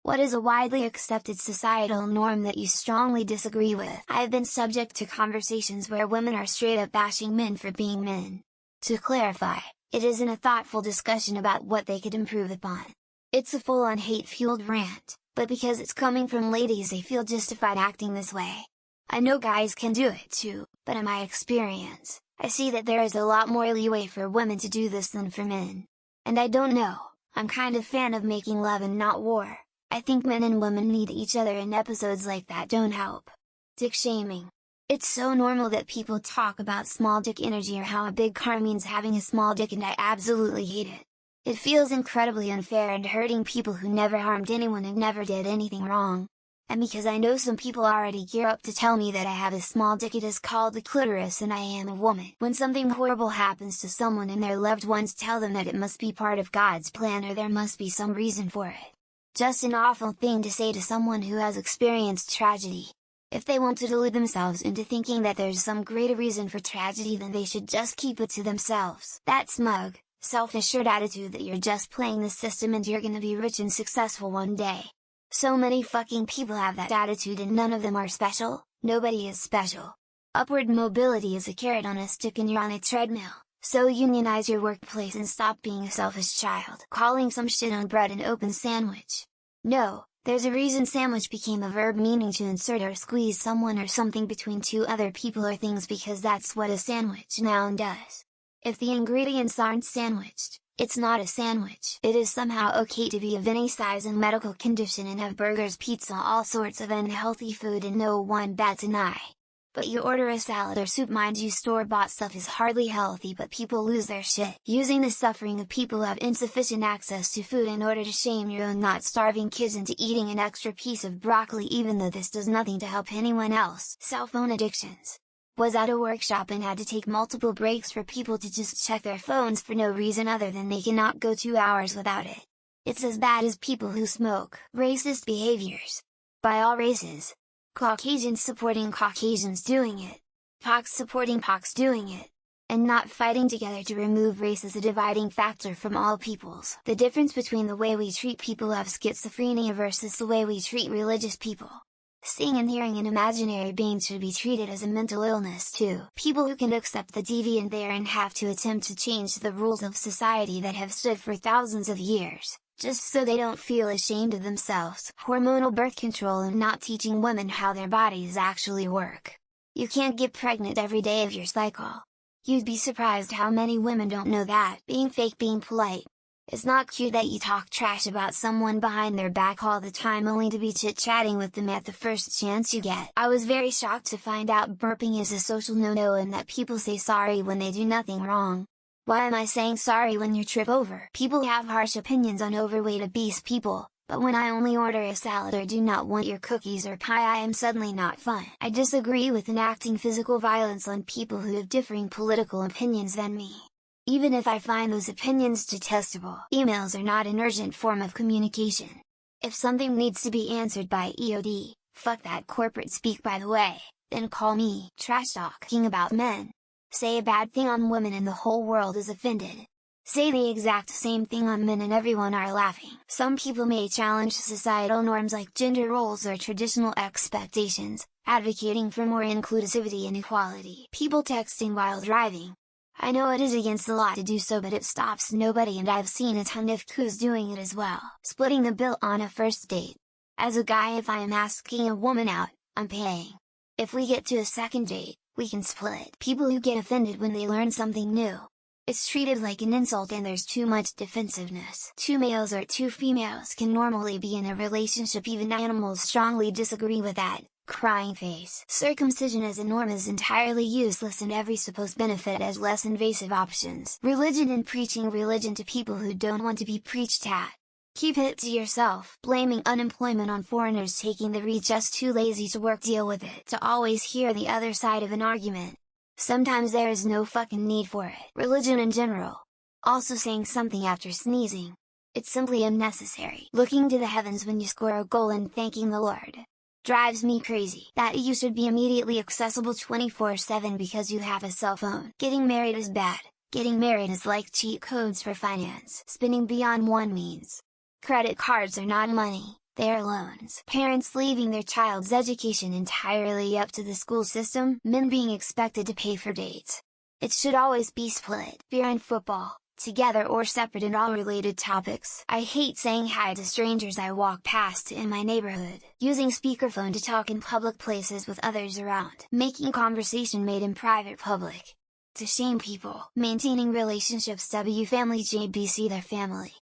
What is a widely accepted societal norm that you strongly disagree with? I have been subject to conversations where women are straight up bashing men for being men. To clarify, it isn't a thoughtful discussion about what they could improve upon. It's a full-on hate-fueled rant, but because it's coming from ladies they feel justified acting this way. I know guys can do it too, but in my experience, I see that there is a lot more leeway for women to do this than for men. And I don't know, I'm kind of fan of making love and not war. I think men and women need each other and episodes like that don't help. Dick shaming. It's so normal that people talk about small dick energy or how a big car means having a small dick, and I absolutely hate it. It feels incredibly unfair and hurting people who never harmed anyone and never did anything wrong. And because I know some people already gear up to tell me that I have a small dick, it is called the clitoris and I am a woman. When something horrible happens to someone and their loved ones tell them that it must be part of God's plan or there must be some reason for it. Just an awful thing to say to someone who has experienced tragedy. If they want to delude themselves into thinking that there's some greater reason for tragedy, then they should just keep it to themselves. That smug, self-assured attitude that you're just playing the system and you're gonna be rich and successful one day. So many fucking people have that attitude and none of them are special. Nobody is special. Upward mobility is a carrot on a stick and you're on a treadmill. So unionize your workplace and stop being a selfish child. Calling some shit on bread an open sandwich. No, there's a reason sandwich became a verb meaning to insert or squeeze someone or something between two other people or things, because that's what a sandwich noun does. If the ingredients aren't sandwiched, it's not a sandwich. It is somehow okay to be of any size and medical condition and have burgers, pizza, all sorts of unhealthy food, and no one bats an eye. But you order a salad or soup. Mind you, store-bought stuff is hardly healthy, but people lose their shit. Using the suffering of people who have insufficient access to food in order to shame your own not starving kids into eating an extra piece of broccoli even though this does nothing to help anyone else. Cell phone addictions. Was at a workshop and had to take multiple breaks for people to just check their phones for no reason other than they cannot go 2 hours without it. It's as bad as people who smoke. Racist behaviors. By all races. Caucasians supporting Caucasians doing it. Pox supporting Pox doing it. And not fighting together to remove race as a dividing factor from all peoples. The difference between the way we treat people who have schizophrenia versus the way we treat religious people. Seeing and hearing an imaginary being should be treated as a mental illness too. People who can accept the deviant there and have to attempt to change the rules of society that have stood for thousands of years, just so they don't feel ashamed of themselves. Hormonal birth control and not teaching women how their bodies actually work. You can't get pregnant every day of your cycle. You'd be surprised how many women don't know that. Being fake, being polite. It's not cute that you talk trash about someone behind their back all the time only to be chit-chatting with them at the first chance you get. I was very shocked to find out burping is a social no-no and that people say sorry when they do nothing wrong. Why am I saying sorry when you trip over? People have harsh opinions on overweight obese people, but when I only order a salad or do not want your cookies or pie, I am suddenly not fun. I disagree with enacting physical violence on people who have differing political opinions than me. Even if I find those opinions detestable. Emails are not an urgent form of communication. If something needs to be answered by EOD, fuck that corporate speak by the way, then call me. Trash talking about men. Say a bad thing on women and the whole world is offended. Say the exact same thing on men and everyone are laughing. Some people may challenge societal norms like gender roles or traditional expectations, advocating for more inclusivity and equality. People texting while driving. I know it is against the law to do so, but it stops nobody, and I've seen a ton of coups doing it as well. Splitting the bill on a first date. As a guy, if I am asking a woman out, I'm paying. If we get to a second date, we can split. People who get offended when they learn something new. It's treated like an insult and there's too much defensiveness. 2 males or 2 females can normally be in a relationship, even animals strongly disagree with that. Crying face. Circumcision as a norm is entirely useless, and every supposed benefit as less invasive options. Religion and preaching religion to people who don't want to be preached at. Keep it to yourself. Blaming unemployment on foreigners taking the read, just too lazy to work. Deal with it. To always hear the other side of an argument. Sometimes there is no fucking need for it. Religion in general. Also saying something after sneezing. It's simply unnecessary. Looking to the heavens when you score a goal and thanking the Lord. Drives me crazy. That you should be immediately accessible 24/7 because you have a cell phone. Getting married is bad. Getting married is like cheat codes for finance. Spending beyond one means. Credit cards are not money. Their loans. Parents leaving their child's education entirely up to the school system, men being expected to pay for dates. It should always be split. Beer and football, together or separate in all related topics. I hate saying hi to strangers I walk past in my neighborhood. Using speakerphone to talk in public places with others around. Making conversation made in private public. To shame people. Maintaining relationships. W family JBC their family.